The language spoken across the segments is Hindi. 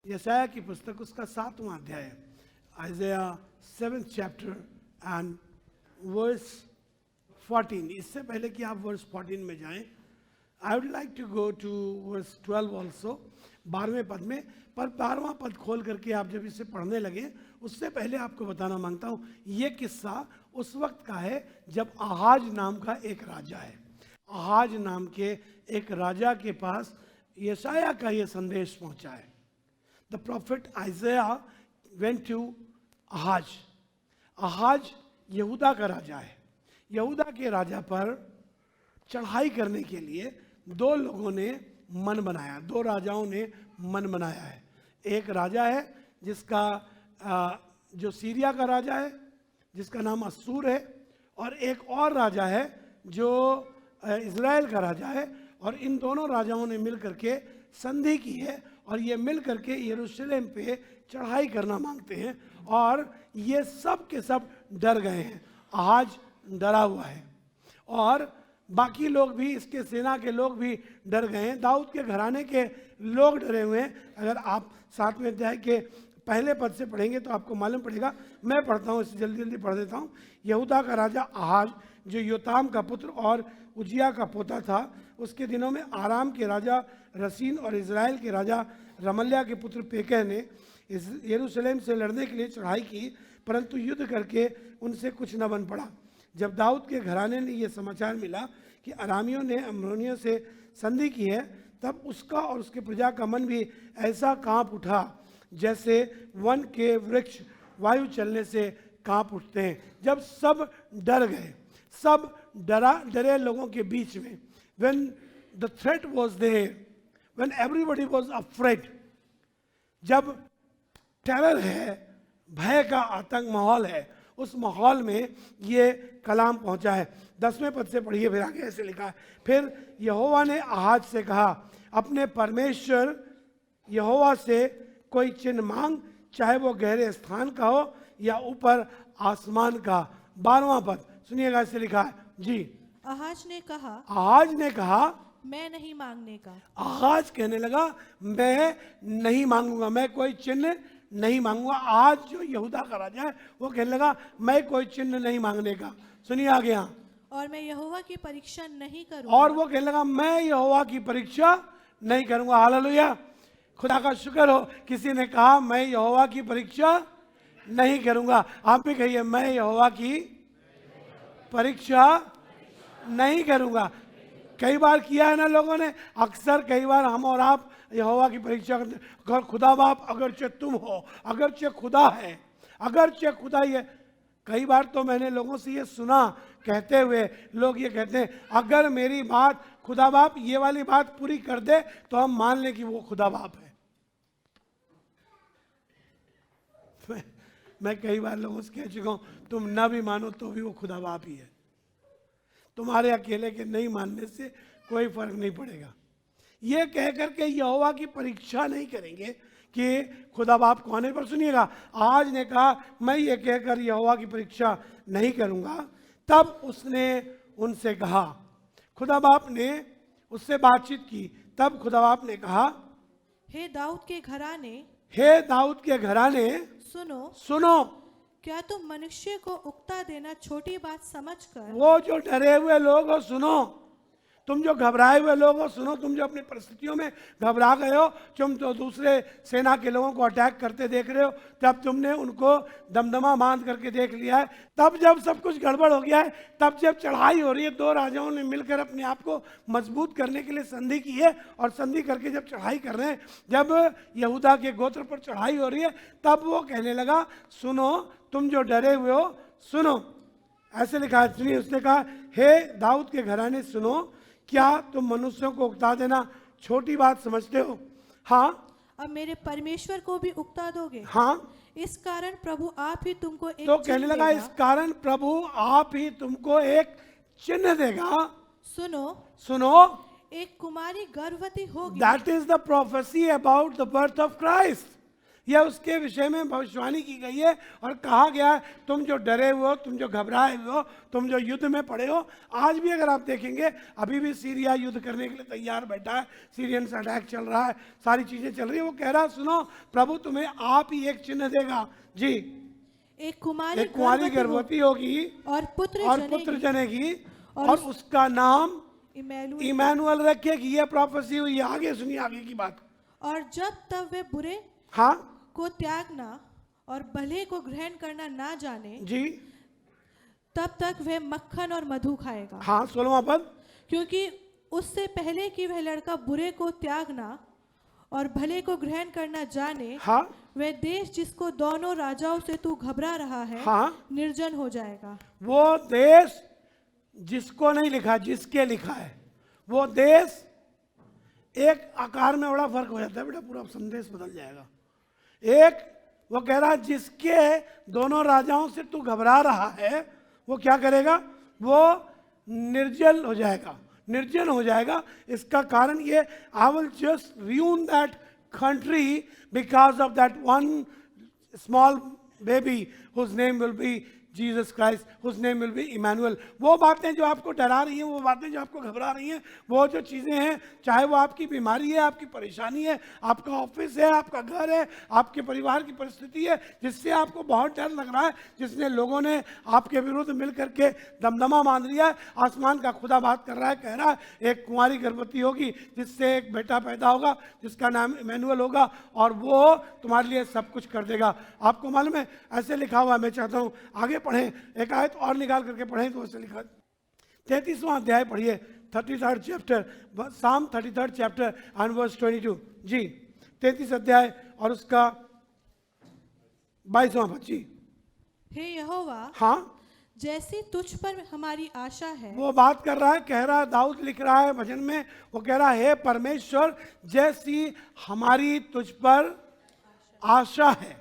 यशाया की पुस्तक उसका 7वां अध्याय है, आइज़ाया 7th chapter and verse 14। इससे पहले कि आप वर्स 14 में जाएं, I would like to go to verse 12 also, 12वें पद में। पर 12वां पद खोल करके आप जब इसे पढ़ने लगे, उससे पहले आपको बताना मांगता हूँ, ये किस्सा उस वक्त का है जब आहाज नाम का एक राजा है। आहाज नाम के एक राजा के पास यशाया का ये संदेश पहुंचा है। The prophet Isaiah went to Ahaz. Ahaz यहूदा का राजा है। यहूदा के राजा पर चढ़ाई करने के लिए दो लोगों ने मन बनाया, दो राजाओं ने मन बनाया है। एक राजा है जिसका जो सीरिया का राजा है, जिसका नाम असूर है, और एक और राजा है जो इज़राइल का राजा है। और इन दोनों राजाओं ने मिल करके संधि की है और ये मिल करके यरूशलेम पे चढ़ाई करना मांगते हैं। और ये सब के सब डर गए हैं। आहाज डरा हुआ है और बाकी लोग भी, इसके सेना के लोग भी डर गए हैं। दाऊद के घराने के लोग डरे हुए हैं। अगर आप 7वें अध्याय के पहले पद से पढ़ेंगे तो आपको मालूम पड़ेगा। मैं पढ़ता हूँ, इसे जल्दी जल्दी पढ़ देता हूँ। यहूदा का राजा आहाज, जो योताम का पुत्र और उजिया का पोता था, उसके दिनों में आराम के राजा रसीन और इज़राइल के राजा रमल्याह के पुत्र पेकह ने यरूशलेम से लड़ने के लिए चढ़ाई की, परंतु युद्ध करके उनसे कुछ न बन पड़ा। जब दाऊद के घराने ने यह समाचार मिला कि अरामियों ने अम्मोनियों से संधि की है, तब उसका और उसके प्रजा का मन भी ऐसा कांप उठा जैसे वन के वृक्ष वायु चलने से कांप उठते हैं। जब सब डर गए, सब डरे लोगों के बीच में, when the threat was there, when everybody was afraid, जब टेरर है, भय का आतंक माहौल है, उस माहौल में ये कलाम पहुंचा है। 10वें पद से पढ़िए, फिर आगे ऐसे लिखा है, फिर यहोवा ने आहाज से कहा, अपने परमेश्वर यहोवा से कोई चिन्ह मांग, चाहे वो गहरे स्थान का हो या ऊपर आसमान का। 12वां पद सुनिएगा, ऐसे लिखा है जी। आहाज ने कहा मैं नहीं मांगने का। आहाज कहने लगा मैं नहीं मांगूंगा, मैं कोई चिन्ह नहीं मांगूंगा। आज जो यहूदा का राजा है वो कहने लगा मैं कोई चिन्ह नहीं मांगने का। सुनिए आगे यहाँ, और मैं यहोवा की परीक्षा नहीं करूंगा। और वो कहने लगा मैं यहोवा की परीक्षा नहीं करूंगा। हालेलुया, खुदा का शुक्र हो, किसी ने कहा मैं यहोवा की परीक्षा नहीं करूंगा। आप भी कहिए मैं यहोवा की परीक्षा नहीं करूंगा। कई बार किया है ना लोगों ने, अक्सर कई बार हम और आप यहोवा की परीक्षा करते। अगर खुदा बाप अगरचे तुम हो, अगरचे खुदा है, अगरचे खुदा ये। कई बार तो मैंने लोगों से ये सुना कहते हुए, लोग ये कहते हैं अगर मेरी बात खुदा बाप ये वाली बात पूरी कर दे तो हम मान लें कि वो खुदा बाप है। मैं कई बार लोगों से कह चुका हूं तुम ना भी मानो तो भी वो खुदा बाप ही है। तुम्हारे अकेले के नहीं मानने से कोई फर्क नहीं पड़ेगा। ये कह करके यहोवा की परीक्षा नहीं करेंगे कि खुदा बाप कौन है। पर सुनिएगा, आज ने कहा मैं ये कहकर यहोवा की परीक्षा नहीं करूंगा। तब उसने उनसे कहा, खुदा बाप ने उससे बातचीत की। तब खुदा बाप ने कहा, हे दाऊद के घराने, हे दाऊद के घराने, सुनो, क्या तुम मनुष्य को उकता देना छोटी बात समझकर, वो जो डरे हुए लोग हो सुनो, तुम जो घबराए हुए लोग हो सुनो, तुम जो अपनी परिस्थितियों में घबरा गए हो, तुम तो दूसरे सेना के लोगों को अटैक करते देख रहे हो, तब तुमने उनको दमदमा बांध करके देख लिया है। तब जब सब कुछ गड़बड़ हो गया है, तब जब चढ़ाई हो रही है, दो राजाओं ने मिलकर अपने आप को मजबूत करने के लिए संधि की है, और संधि करके जब चढ़ाई कर रहे हैं, जब यहूदा के गोत्र पर चढ़ाई हो रही है, तब वो कहने लगा सुनो, तुम जो डरे हुए हो सुनो। ऐसे लिखा है, सुनिए, उसने कहा हे दाऊद के घराने सुनो, क्या तुम मनुष्यों को उकता देना छोटी बात समझते हो? हाँ, अब मेरे परमेश्वर को भी उकता दोगे? हाँ, इस कारण प्रभु आप ही तुमको एक तो कहने लगा इस कारण प्रभु आप ही तुमको एक चिन्ह देगा। सुनो, एक कुमारी गर्भवती होगी। That is the prophecy about the birth of Christ. यह उसके विषय में भविष्यवाणी की गई है और कहा गया है, तुम जो डरे हुए हो, तुम जो घबराए हुए हो, तुम जो युद्ध में पड़े हो। आज भी अगर आप देखेंगे, अभी भी सीरिया युद्ध करने के लिए तैयार बैठा है, सीरियंस अटैक चल रहा है, सारी चीजें चल रही है। वो कह रहा है, सुनो, प्रभु तुम्हें आप ही एक चिन्ह देगा। जी, एक कुमारी कुमारी गर्भवती होगी और पुत्र जनेगी और उसका नाम इमैनुएल। इमैनुअल रखेगी। ये प्रोफेसी हुई है। आगे सुनिए आगे की बात। और जब तब वे बुरे हाँ को त्यागना और भले को ग्रहण करना ना जाने, जी, तब तक वह मक्खन और मधु खाएगा। हाँ 16वां पद। क्योंकि उससे पहले कि वह लड़का बुरे को त्यागना और भले को ग्रहण करना जाने, हाँ वह देश जिसको दोनों राजाओं से तू घबरा रहा है, हाँ, निर्जन हो जाएगा। वो देश जिसको नहीं लिखा, जिसके लिखा है, वो देश, एक आकार में बड़ा फर्क हो जाता है बेटा, पूरा संदेश बदल जाएगा। एक वो कह रहा है जिसके दोनों राजाओं से तू घबरा रहा है, वो क्या करेगा? वो निर्जल हो जाएगा, निर्जन हो जाएगा। इसका कारण ये, I will just ruin that country because of that one small baby whose name will be Jesus Christ, whose name will be Emmanuel. वो बातें जो आपको डरा रही हैं, वो बातें जो आपको घबरा रही हैं, वो जो चीज़ें हैं, चाहे वो आपकी बीमारी है, आपकी परेशानी है, आपका ऑफिस है, आपका घर है, आपके परिवार की परिस्थिति है, जिससे आपको बहुत डर लग रहा है, जिसने लोगों ने आपके विरुद्ध मिल करके दमदमा बांध लिया है, आसमान का खुदा बात कर रहा है, कह रहा है एक कुंवारी गर्भवती होगी, जिससे एक बेटा पैदा होगा, जिसका नाम इमैनुअल होगा, और वो तुम्हारे लिए सब कुछ कर देगा। आपको मालूम है, ऐसे लिखा हुआ है, मैं चाहता हूँ आगे पढ़ें, एक आयत और निकाल करके पढ़ें तो ऐसे लिखा, 33वां अध्याय पढ़िए, 33rd चैप्टर, साम 33rd चैप्टर एंड वर्स 22। जी, 33 अध्याय और उसका 22वां पद। जी, हे यहोवा, हाँ, जैसी तुझ पर हमारी आशा है। वो बात कर रहा है, कह रहा है, दाऊद लिख रहा है भजन में, वो कह रहा है, हे परमेश्वर, जैसी हमारी तुझ पर आशा है।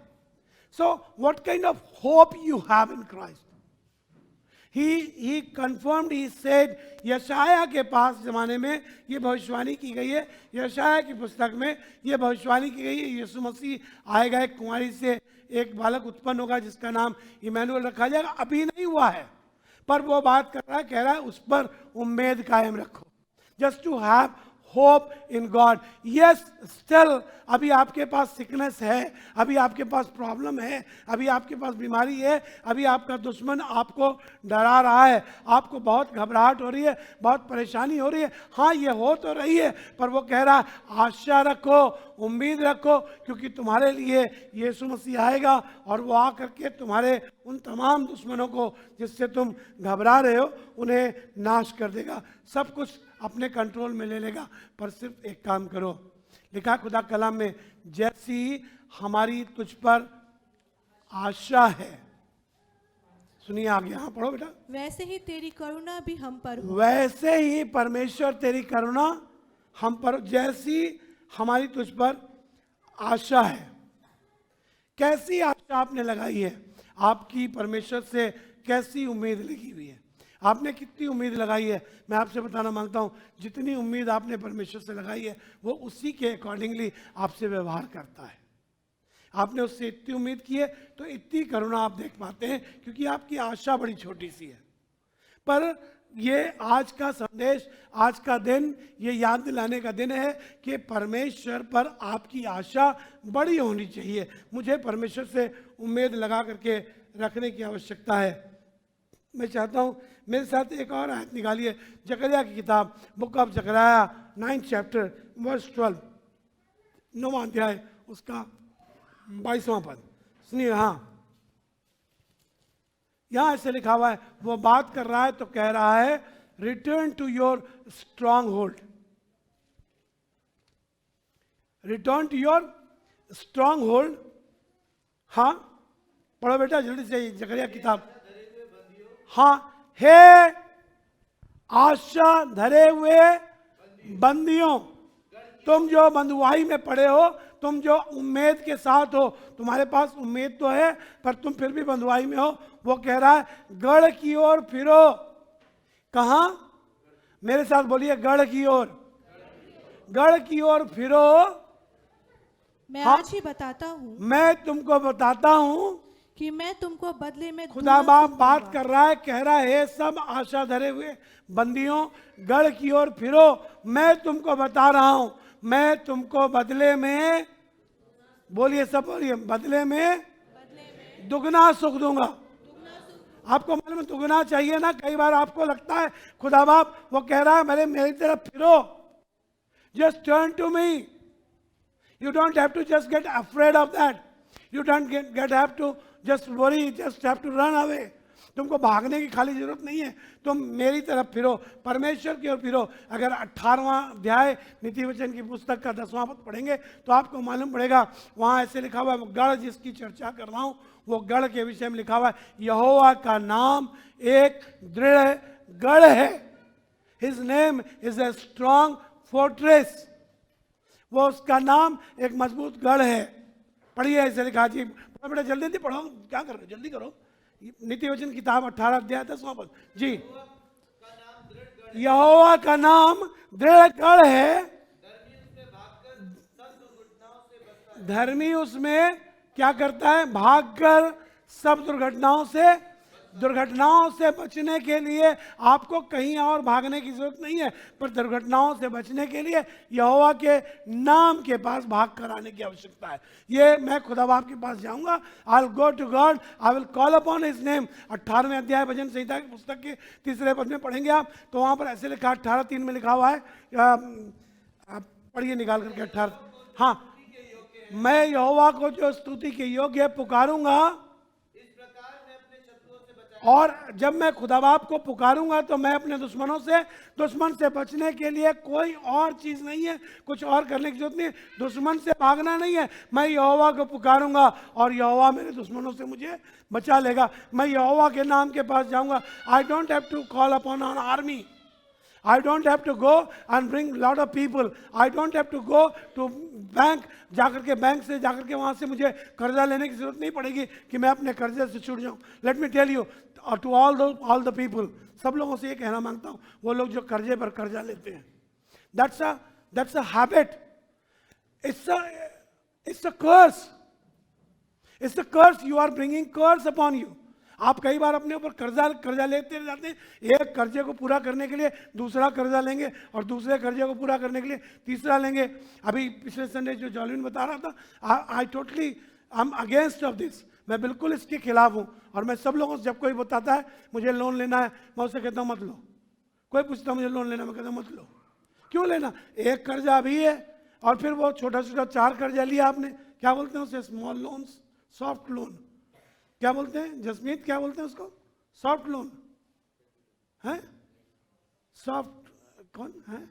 So what kind of hope you have in Christ? He confirmed, he said, यशाया के पास जमाने में ये भविष्यवाणी की गई है, यशाया की पुस्तक में ये भविष्यवाणी की गई है, यीशु मसीह आएगा, एक कुंवारी से एक बालक उत्पन्न होगा जिसका नाम इमैनुअल रखा जाएगा। अभी नहीं हुआ है, पर वो बात कर रहा है, कह रहा है उस पर उम्मीद कायम रखो। Just to have hope in God. Yes, still अभी आपके पास सिकनेस है, अभी आपके पास प्रॉब्लम है, अभी आपके पास बीमारी है, अभी आपका दुश्मन आपको डरा रहा है, आपको बहुत घबराहट हो रही है, बहुत परेशानी हो रही है। हाँ, ये हो तो रही है, पर वो कह रहा है आशा रखो, उम्मीद रखो, क्योंकि तुम्हारे लिए यीशु मसीह आएगा और वो आकर के तुम्हारे उन तमाम दुश्मनों को जिससे तुम घबरा रहे हो, उन्हें नाश कर देगा, सब कुछ अपने कंट्रोल में ले लेगा। पर सिर्फ एक काम करो, लिखा खुदा कलाम में, जैसी हमारी तुझ पर आशा है। सुनिए आगे, हाँ पढ़ो बेटा। वैसे ही तेरी करुणा भी हम पर हो। वैसे ही परमेश्वर तेरी करुणा हम पर, जैसी हमारी तुझ पर आशा है। कैसी आशा आपने लगाई है? आपकी परमेश्वर से कैसी उम्मीद लगी हुई है? आपने कितनी उम्मीद लगाई है? मैं आपसे बताना मांगता हूं, जितनी उम्मीद आपने परमेश्वर से लगाई है, वो उसी के अकॉर्डिंगली आपसे व्यवहार करता है। आपने उससे इतनी उम्मीद की है तो इतनी करुणा आप देख पाते हैं, क्योंकि आपकी आशा बड़ी छोटी सी है। पर ये आज का संदेश, आज का दिन, ये याद दिलाने का दिन है कि परमेश्वर पर आपकी आशा बड़ी होनी चाहिए। मुझे परमेश्वर से उम्मीद लगा करके रखने की आवश्यकता है। मैं चाहता हूँ मेरे साथ एक और आयत निकालिए, जकरिया की किताब, book of Zechariah 9th chapter verse 12, 9वां अध्याय, उसका 22वां पद। सुनिए, हाँ, यहां ऐसे लिखा हुआ है, वो बात कर रहा है तो कह रहा है, return to your stronghold, return to your stronghold. हाँ पढ़ो बेटा जल्दी से जकरिया किताब। हाँ, हे आशा धरे हुए बंदियों, तुम जो बंधुआई में पड़े हो, तुम जो उम्मीद के साथ हो, तुम्हारे पास उम्मीद तो है पर तुम फिर भी बंधुआई में हो। वो कह रहा है, गढ़ की ओर फिरो। कहां? मेरे साथ बोलिए, गढ़ की ओर, गढ़ की ओर फिरो मैं हाँ। आज ही बताता हूँ मैं तुमको बताता हूं, कि मैं तुमको बदले में खुदा दूना बाप सुख बात दूंगा। कर रहा है, कह रहा है, सब आशा धरे हुए बंदियों, गढ़ की ओर फिरो, मैं तुमको बता रहा हूं, मैं तुमको बदले में, बोलिए सब बोलिए, बदले में दुगना सुख दूंगा। आपको मालूम है दुगना चाहिए ना? कई बार आपको लगता है खुदा बाप वो कह रहा है मेरी तरफ फिरो, just turn to me, you don't have to just get afraid of that, you don't have to just worry, just have to run away, तुमको भागने की खाली जरूरत नहीं है, तुम मेरी तरफ फिरो, परमेश्वर की ओर फिरो। अगर 18वां अध्याय नीति वचन की पुस्तक का 10वां पद पढ़ेंगे तो आपको मालूम पड़ेगा, वहां ऐसे लिखा हुआ है, वो गढ़ जिसकी चर्चा कर रहा हूं वो गढ़ के विषय में लिखा हुआ है, यहोवा का नाम एक दृढ़ गढ़ है, his name is a strong fortress, वो उसका नाम एक मजबूत गढ़ है। पढ़िए ऐसे लिखा जी, बड़ा जल्दी जल्दी पढ़ो, क्या कर रहे हो, जल्दी करो। नीति वचन किताब 18 अध्याय 10वां पद जी, यहोवा का नाम दृढ़ गढ़ है, धर्मी उसमें क्या करता है, भागकर सब दुर्घटनाओं से बचने के लिए आपको कहीं और भागने की जरूरत नहीं है, पर दुर्घटनाओं से बचने के लिए यहोवा के नाम के पास भाग कर आने की आवश्यकता है। ये मैं खुदा बाप के पास जाऊंगा, I will go to God, I will call upon his name. 18वें अध्याय भजन संहिता की पुस्तक के 3रे पद में पढ़ेंगे आप, तो वहां पर ऐसे लिखा, 18:3 में लिखा हुआ है, आप पढ़िए निकाल करके 18, हाँ, मैं यहोवा को जो स्तुति के योग्य पुकारूंगा, और जब मैं खुदा बाप को पुकारूंगा तो मैं अपने दुश्मन से बचने के लिए कोई और चीज नहीं है, कुछ और करने की जरूरत नहीं है, दुश्मन से भागना नहीं है, मैं यहोवा को पुकारूंगा और यहोवा मेरे दुश्मनों से मुझे बचा लेगा। मैं यहोवा के नाम के पास जाऊंगा, I don't have to call upon an army, I don't have to go and bring lot of people. I don't have to go to bank, जाकर के बैंक से जाकर के वहाँ से मुझे कर्जा लेने की जरूरत नहीं पड़ेगी कि मैं अपने कर्जे से छूट जाऊँ। Let me tell you, to all the people, सब लोगों से ये कहना मांगता हूँ, वो लोग जो कर्जे पर कर्जा लेते हैं, that's a habit. It's a curse. It's a curse. You are bringing curse upon you. आप कई बार अपने ऊपर कर्जा लेते जाते हैं, एक कर्जे को पूरा करने के लिए दूसरा कर्जा लेंगे और दूसरे कर्जे को पूरा करने के लिए तीसरा लेंगे। अभी पिछले संडे जो जॉलिन बता रहा था, I am against of this, मैं बिल्कुल इसके खिलाफ हूँ। और मैं सब लोगों से, जब कोई बताता है मुझे लोन लेना है, मैं उससे कहता हूँ मत लो। कोई पूछता मुझे लोन लेना, मैं कहता हूँ मत लो। क्यों लेना? एक कर्जा अभी है और फिर वो छोटा छोटा 4 कर्जा लिया आपने, क्या बोलते हैं उसे, स्मॉल लोन्स, सॉफ्ट लोन, क्या बोलते हैं जसमीत, क्या बोलते हैं उसको, सॉफ्ट लोन है, सॉफ्ट कौन है,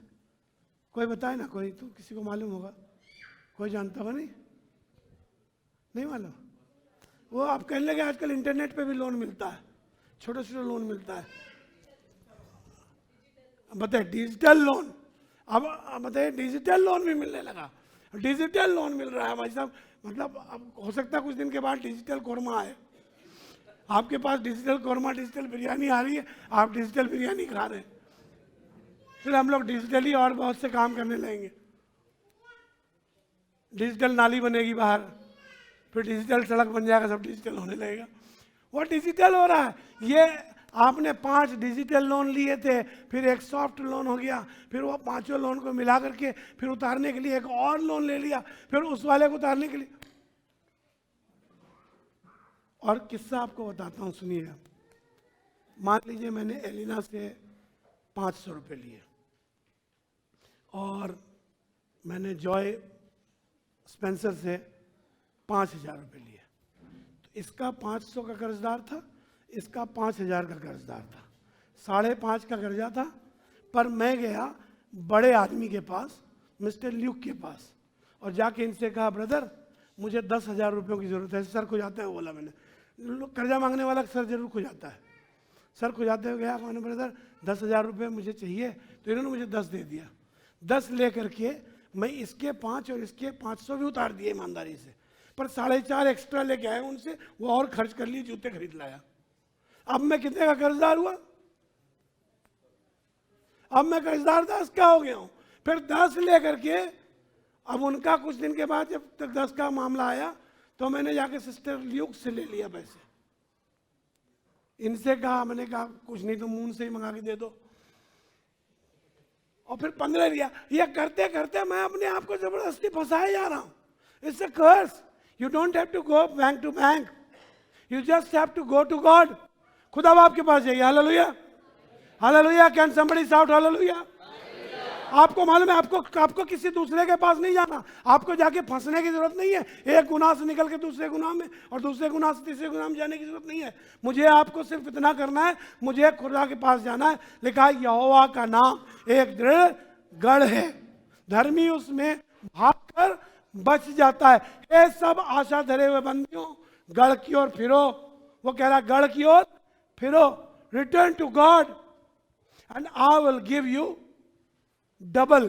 कोई बताए ना, कोई तो किसी को मालूम होगा, कोई जानता होगा? नहीं मालूम। वो आप कहने लगे आजकल इंटरनेट पे भी लोन मिलता है, छोटा छोटा लोन मिलता है, बताए डिजिटल लोन, अब बताइए डिजिटल लोन भी मिलने लगा, डिजिटल लोन मिल रहा है भाई साहब। मतलब अब हो सकता है कुछ दिन के बाद डिजिटल कोरमा आए, आपके पास डिजिटल कोरमा, डिजिटल बिरयानी आ रही है, आप डिजिटल बिरयानी खा रहे हैं, फिर हम लोग डिजिटली और बहुत से काम करने लगेंगे। डिजिटल नाली बनेगी बाहर, फिर डिजिटल सड़क बन जाएगा, सब डिजिटल होने लगेगा। वो डिजिटल हो रहा है। ये आपने 5 डिजिटल लोन लिए थे, फिर एक सॉफ्ट लोन हो गया, फिर वो 5 लोन को मिला करके फिर उतारने के लिए एक और लोन ले लिया, फिर उस वाले को उतारने के लिए। और किस्सा आपको बताता हूँ, सुनिएगा। मान लीजिए मैंने एलिना से 500 रुपये लिए और मैंने जॉय स्पेंसर से 5000 रुपये लिए, तो इसका 500 का कर्जदार था, इसका 5000 का कर्जदार था, 5.5 का कर्जा था। पर मैं गया बड़े आदमी के पास, मिस्टर ल्यूक के पास, और जाके इनसे कहा ब्रदर मुझे 10,000 रुपयों की जरूरत है। सर खो जाते हैं, बोला मैंने, कर्जा मांगने वाला सर जरूर खो जाता है। सर खो जाते हुए गया, मैंने ब्रदर 10,000 रुपये मुझे चाहिए, तो इन्होंने मुझे 10 दे दिया। 10 ले करके मैं इसके 5 और इसके 500 भी उतार दिए ईमानदारी से, पर 4.5 एक्स्ट्रा लेके आया उनसे, वो और खर्च कर लिए, जूते खरीद लाया। अब मैं कितने का कर्जदार हुआ? अब मैं कर्जदार 10 का हो गया हूं। फिर 10 लेकर के अब उनका कुछ दिन के बाद जब तक 10 का मामला आया तो मैंने जाके सिस्टर ल्यूक से ले लिया पैसे। इनसे कहा, मैंने कहा कुछ नहीं तो मून से ही मंगा के दे दो, और फिर 15 लिया। ये करते करते मैं अपने आप को जबरदस्ती फंसाए जा रहा हूं। It's a curse. You don't have to go bank to bank, you just have to go to God. खुदा बाप के पास जाइए। Hallelujah, hallelujah. Can somebody shout hallelujah? आपको मालूम है, आपको किसी दूसरे के पास नहीं जाना, आपको जाके फंसने की जरूरत नहीं है। एक गुनाह से निकल के दूसरे गुनाह में और दूसरे गुनाह से तीसरे गुनाह में जाने की जरूरत नहीं है। मुझे आपको सिर्फ इतना करना है, मुझे खुदा के पास जाना है। लिखा है यहोवा का नाम एक दृढ़ गढ़ है, धर्मी उसमें भागकर बच जाता है। ये सब आशा धरे हुए बंदियों, गढ़ की ओर फिरो। वो कह रहा गढ़ की ओर फिरो, return to God and I will give you double.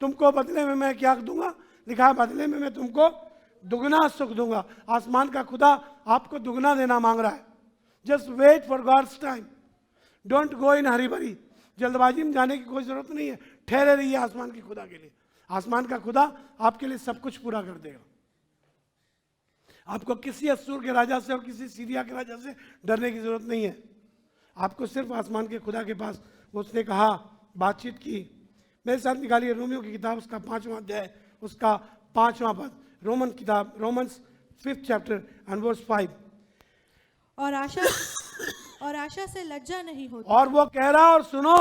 तुमको बदले में मैं क्या दूंगा? लिखा है बदले में मैं तुमको दुगना सुख दूंगा। आसमान का खुदा आपको दुगना देना मांग रहा है। Just wait for God's time, don't go in hurry burry. जल्दबाजी में जाने की कोई जरूरत नहीं है, ठहरे रहिए आसमान के खुदा के लिए। आसमान का खुदा आपके लिए सब कुछ पूरा कर देगा। आपको किसी असूर के राजा से और किसी सीरिया के राजा से डरने की जरूरत नहीं है। आपको सिर्फ आसमान के खुदा के पास, उसने कहा, बातचीत की। मेरे साथ निकालिए रोमियो की किताब, उसका 5वां अध्याय, उसका 5वां पद। रोमन किताब, Romans 5th chapter and verse 5। और आशा से लज्जा नहीं होती। और वो कह रहा, और सुनो,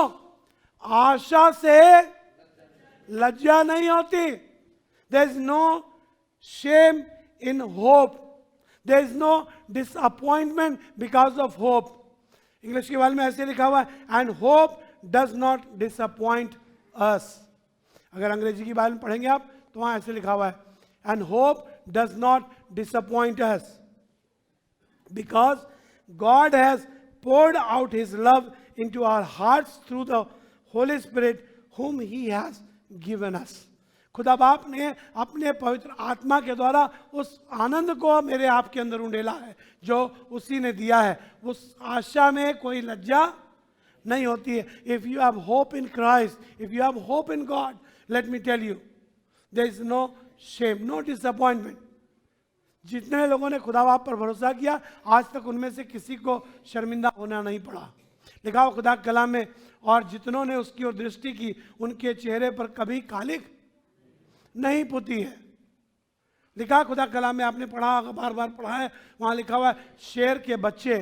आशा से लज्जा नहीं होती। There is no shame in hope, there is no disappointment because of hope. English के बारे में ऐसे लिखा हुआ है, and hope does not disappoint us. अगर अंग्रेजी की बारे में पढ़ेंगे आप तो वहां ऐसे लिखा हुआ है, and hope does not disappoint us because God has poured out his love into our hearts through the Holy Spirit whom he has given us। खुदा बाप ने अपने पवित्र आत्मा के द्वारा उस आनंद को मेरे आपके अंदर उंडेला है जो उसी ने दिया है। उस आशा में कोई लज्जा नहीं होती है। If you have hope in Christ, if you have hope in God, let me tell you, there is no shame, no disappointment. जितने लोगों ने खुदा बाप पर भरोसा किया, आज तक उनमें से किसी को शर्मिंदा होना नहीं पड़ा। लिखा हो खुदा के कलाम में, और जितनों ने उसकी ओर दृष्टि की उनके चेहरे पर कभी कालिक नहीं पुती है। लिखा खुदा के कलाम में, आपने पढ़ा, बार बार पढ़ा है, वहां लिखा हुआ है, शेर के बच्चे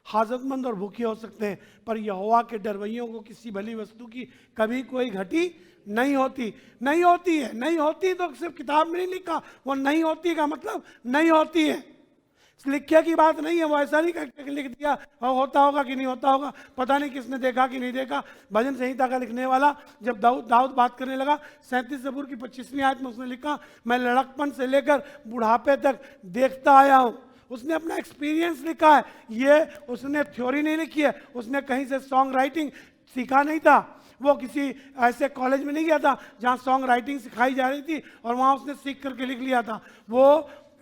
हाजतमंद और भूखे हो सकते हैं, पर यहोवा के डरवैयों को किसी भली वस्तु की कभी कोई घटी नहीं होती। नहीं होती है, नहीं होती तो सिर्फ किताब में नहीं लिखा, वो नहीं होती का मतलब नहीं होती है, लिखे की बात नहीं है। वो ऐसा नहीं लिख दिया और होता होगा कि नहीं होता होगा, पता नहीं किसने देखा कि नहीं देखा। भजन संहिता का लिखने वाला जब दाऊद बात करने लगा, 37 ज़बूर की 25वीं आयत में उसने लिखा, मैं लड़कपन से लेकर बुढ़ापे तक देखता आया हूँ। उसने अपना एक्सपीरियंस लिखा है, ये उसने थ्योरी नहीं लिखी है, उसने कहीं से सॉन्ग राइटिंग सीखा नहीं था, वो किसी ऐसे कॉलेज में नहीं गया था जहाँ सॉन्ग राइटिंग सिखाई जा रही थी और वहाँ उसने सीख करके लिख लिया था। वो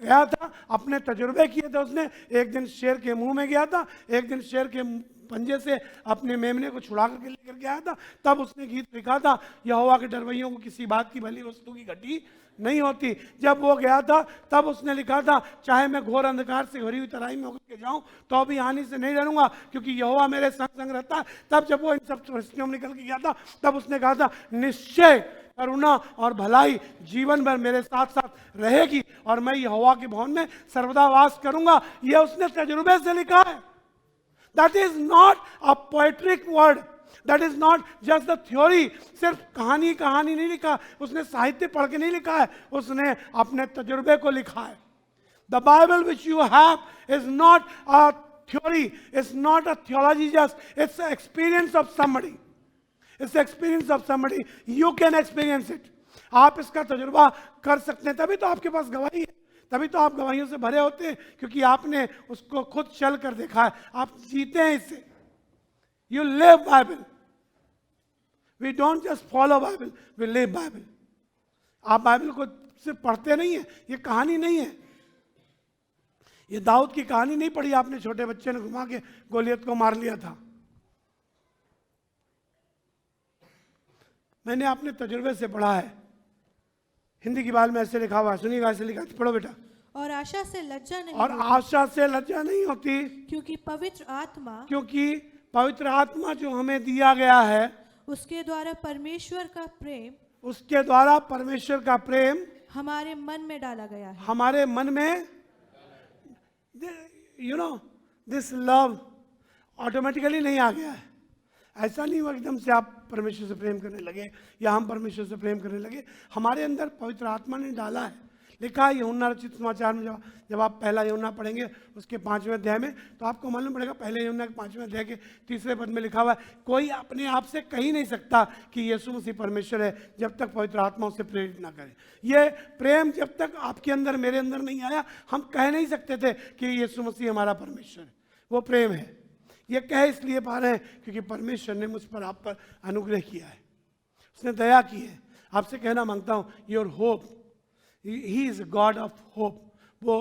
गया था, अपने तजुर्बे किए थे उसने। एक दिन शेर के मुंह में गया था, एक दिन शेर के पंजे से अपने मेमने को छुड़ा करके लेकर के आया था, तब उसने गीत लिखा था, यहोवा के डरवैयों को किसी बात की भली वस्तु की घटी नहीं होती। जब वो गया था तब उसने लिखा था, चाहे मैं घोर अंधकार से भरी हुई तराई में होकर के जाऊं तो भी हानि से नहीं डरूंगा क्योंकि यहोवा मेरे संग संग रहता है। तब जब वो इन सब परिस्थितियों में निकल के गया था तब उसने कहा था, निश्चय करुणा और भलाई जीवन भर मेरे साथ साथ रहेगी और मैं यहोवा के भवन में सर्वदा वास करूंगा। यह उसने तजुर्बे से लिखा है। That is not a poetic word, that is not just the theory. सिर्फ कहानी कहानी नहीं लिखा, उसने साहित्य पढ़ के नहीं लिखा है, उसने अपने तजुर्बे को लिखा है। The Bible which you have is not a theory, it's not a theology, just it's experience of somebody, it's experience of somebody, you can experience it. आप इसका तजुर्बा कर सकते हैं, तभी तो आपके पास गवाही है, तभी तो आप गवाहियों से भरे होते हैं क्योंकि आपने उसको खुद चल कर देखा है, आप जीते हैं इससे। You live Bible. We don't just follow Bible, we live Bible. आप बाइबल को सिर्फ पढ़ते नहीं है, ये कहानी नहीं है। ये दाऊद की कहानी नहीं पढ़ी आपने, छोटे बच्चे ने घुमा के गोलियत को मार लिया था। मैंने अपने तजुर्बे से पढ़ा है। हिंदी की बाल में ऐसे लिखा हुआ है, सुनिएगा, ऐसे लिखा है, पढ़ो बेटा। और आशा से लज्जा नहीं और होती, आशा से लज्जा नहीं होती, क्योंकि पवित्र आत्मा क्योंकि पवित्र आत्मा जो हमें दिया गया है, उसके द्वारा परमेश्वर का प्रेम उसके द्वारा परमेश्वर का प्रेम हमारे मन में डाला गया है। हमारे मन में, you know, this love automatically नहीं आ गया है। ऐसा नहीं हुआ एकदम से आप परमेश्वर से प्रेम करने लगे या हम परमेश्वर से प्रेम करने लगे। हमारे अंदर पवित्र आत्मा ने डाला है। लिखा है यूहन्ना रचित समाचार में, जब आप पहला यूहन्ना पढ़ेंगे उसके 5वें अध्याय में, तो आपको मालूम पड़ेगा, पहले यूहन्ना के 5वें अध्याय के 3रे पद में लिखा हुआ है, कोई अपने आप से कह ही नहीं सकता कि यीशु मसीह परमेश्वर है जब तक पवित्र आत्मा उसे प्रेरित ना करे। ये प्रेम जब तक आपके अंदर मेरे अंदर नहीं आया, हम कह नहीं सकते थे कि यीशु मसीह हमारा परमेश्वर है। वो प्रेम है। ये कह इसलिए पा रहे हैं क्योंकि परमेश्वर ने मुझ पर, आप पर अनुग्रह किया है, उसने दया की है। आपसे कहना मांगता हूँ, your hope, he is God of hope, वो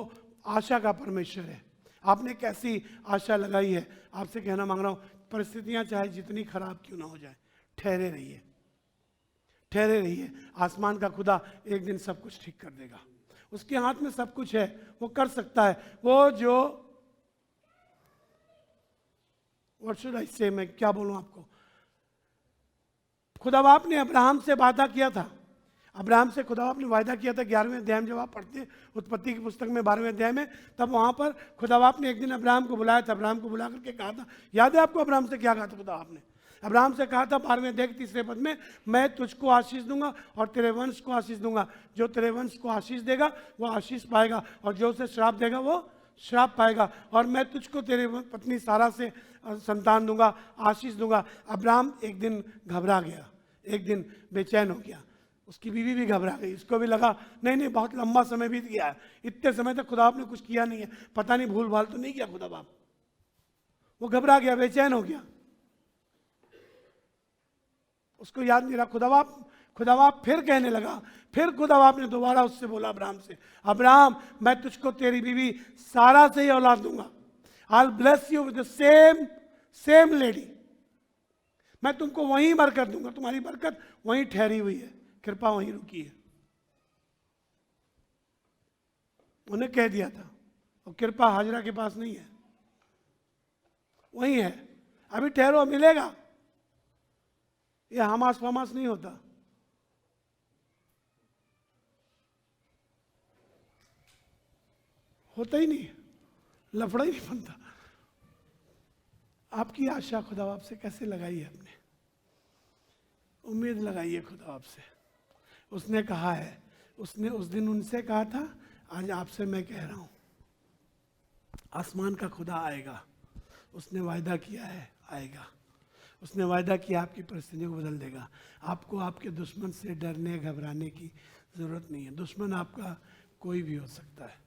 आशा का परमेश्वर है। आपने कैसी आशा लगाई है, आपसे कहना मांग रहा हूँ, परिस्थितियां चाहे जितनी खराब क्यों ना हो जाए, ठहरे रहिए, ठहरे रहिए। आसमान का खुदा एक दिन सब कुछ ठीक कर देगा। उसके हाथ में सब कुछ है, वो कर सकता है। वो जो, व्हाट शुड आई से, मैं क्या बोलूं आपको, खुदा बाप ने अब्राहम से वादा किया था, अब्राहम से खुदा बाप ने वायदा किया था। 11वें अध्याय में जब आप पढ़ते हैं उत्पत्ति की पुस्तक में 12वें अध्याय में, तब वहां पर खुदा बाप ने एक दिन अब्राहम को बुलाया था। अब्राहम को बुला करके कहा था, याद है आपको अब्राहम से क्या कहा था खुदा बाप ने? अब्राहम से कहा था 12वें अध्याय के 3रे पद में, मैं तुझको आशीष दूंगा और तेरे वंश को आशीष दूंगा। जो तेरे वंश को आशीष देगा वो आशीष पाएगा, और जो उसे श्राप देगा वो श्राप पाएगा। और मैं तुझको तेरे पत्नी सारा से संतान दूंगा, आशीष दूंगा। अब्राहम एक दिन घबरा गया, एक दिन बेचैन हो गया, उसकी बीवी भी घबरा गई। इसको भी लगा नहीं नहीं बहुत लंबा समय बीत गया है, इतने समय तक खुदा बाप ने कुछ किया नहीं है, पता नहीं भूल भाल तो नहीं किया खुदा बाप। वो घबरा गया, बेचैन हो गया, उसको याद नहीं रहा। खुदा बाप फिर कहने लगा, फिर खुदा बाप ने दोबारा उससे बोला अब्राहम से, अब्राहम मैं तुझको तेरी बीवी सारा से ही औलाद दूंगा। I will bless you with the same lady. मैं तुमको वहीं बरकत दूंगा, तुम्हारी बरकत वहीं ठहरी हुई है, कृपा वहीं रुकी है। उन्हें कह दिया था, और कृपा हाजरा के पास नहीं है, वहीं है। अभी ठहरो, मिलेगा। ये हमास फमास नहीं होता। होता ही नहीं, लफड़ा ही नहीं बनता। आपकी आशा खुदा बाप से कैसे लगाई है? आपने उम्मीद लगाई है खुदा बाप से। उसने कहा है, उसने उस दिन उनसे कहा था, आज आपसे मैं कह रहा हूं, आसमान का खुदा आएगा। उसने वायदा किया है, आएगा। उसने वायदा किया आपकी परिस्थितियों को बदल देगा। आपको आपके दुश्मन से डरने घबराने की जरूरत नहीं है। दुश्मन आपका कोई भी हो सकता है।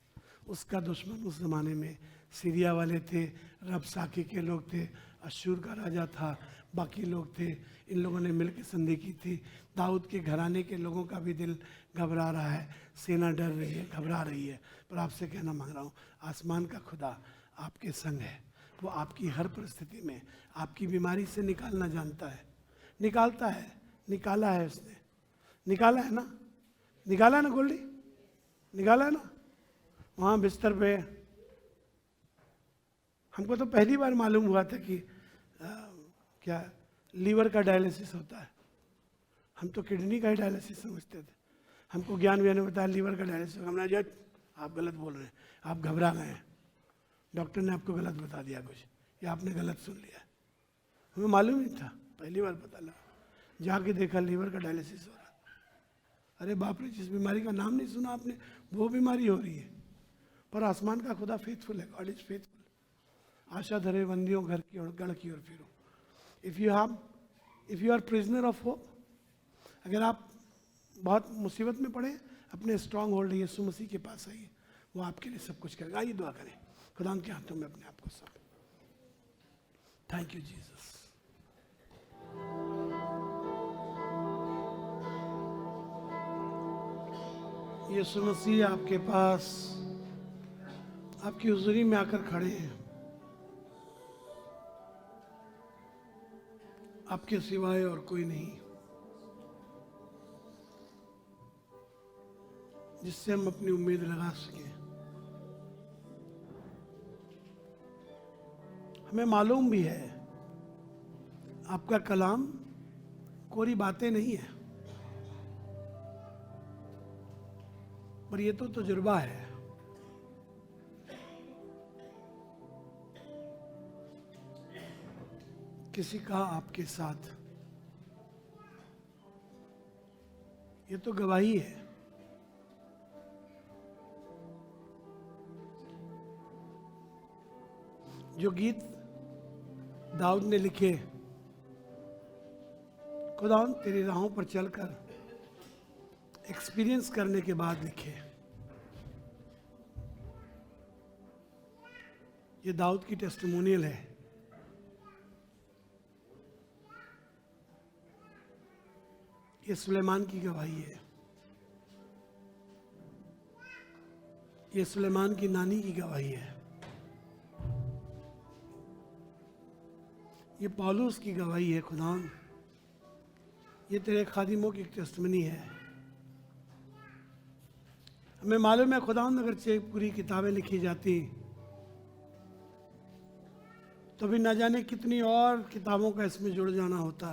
उसका दुश्मन उस जमाने में सीरिया वाले थे, रबसाके के लोग थे, अश्शूर का राजा था, बाकी लोग थे। इन लोगों ने मिलकर संधि की थी। दाऊद के घराने के लोगों का भी दिल घबरा रहा है, सेना डर रही है, घबरा रही है। पर आपसे कहना मांग रहा हूँ, आसमान का खुदा आपके संग है। वो आपकी हर परिस्थिति में आपकी बीमारी से निकालना जानता है, निकालता है, निकाला है उसने, निकाला है ना, निकाला है ना गोल्डी, निकाला है ना। वहाँ बिस्तर पे हमको तो पहली बार मालूम हुआ था कि क्या लीवर का डायलिसिस होता है। हम तो किडनी का ही डायलिसिस समझते थे। हमको ज्ञान ने बताया लीवर का डायलिसिस। हमने जो आप गलत बोल रहे हैं, आप घबरा गए हैं, डॉक्टर ने आपको गलत बता दिया कुछ, या आपने गलत सुन लिया। हमें मालूम नहीं था, पहली बार पता लगा। जाके देखा लीवर का डायलिसिस हो रहा। अरे बाप रे, जिस बीमारी का नाम नहीं सुना आपने, वो बीमारी हो रही है। पर आसमान का खुदा फेथफुल है, गॉड इज फेथफुल। आशा धरे बंदियों घर की ओर, गढ़ की ओर फिरो। If you are prisoner of hope, अगर आप बहुत मुसीबत में पड़े, अपने स्ट्रांग होल्ड यीशु मसीह के पास आइए, वो आपके लिए सब कुछ करेगा। आइए दुआ करें। खुदा के हाथों में अपने आप को सौंप। Thank you Jesus. यीशु मसीह आपके पास, आपकी हुजूरी में आकर खड़े हैं। आपके सिवाय और कोई नहीं। जिससे हम अपनी उम्मीद लगा सकें। हमें मालूम भी है आपका कलाम कोरी बातें नहीं है, पर ये तो तजुर्बा है। किसी का आपके साथ, ये तो गवाही है। जो गीत दाऊद ने लिखे, खुदावंद तेरी राहों पर चलकर एक्सपीरियंस करने के बाद लिखे। ये दाऊद की टेस्टिमोनियल है। ये सुलेमान की गवाही है। ये सुलेमान की नानी की गवाही है। ये पौलुस की गवाही है। खुदावंद ये तेरे खादिमों की टेस्टिमनी है। हमें मालूम है खुदावंद, अगर पूरी किताबें लिखी जाती तो भी न जाने कितनी और किताबों का इसमें जुड़ जाना होता।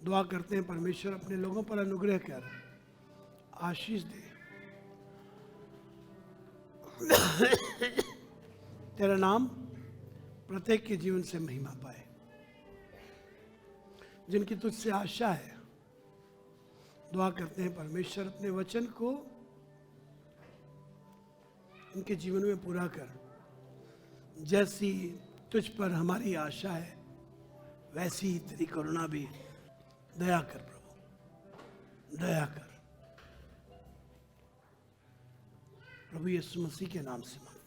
दुआ करते हैं परमेश्वर अपने लोगों पर अनुग्रह कर आशीष दे। तेरा नाम प्रत्येक के जीवन से महिमा पाए। जिनकी तुझसे आशा है, दुआ करते हैं परमेश्वर अपने वचन को उनके जीवन में पूरा कर। जैसी तुझ पर हमारी आशा है, वैसी ही तेरी करुणा भी। दया कर प्रभु, दया कर। प्रभु यीशु मसीह के नाम से मांगते हैं।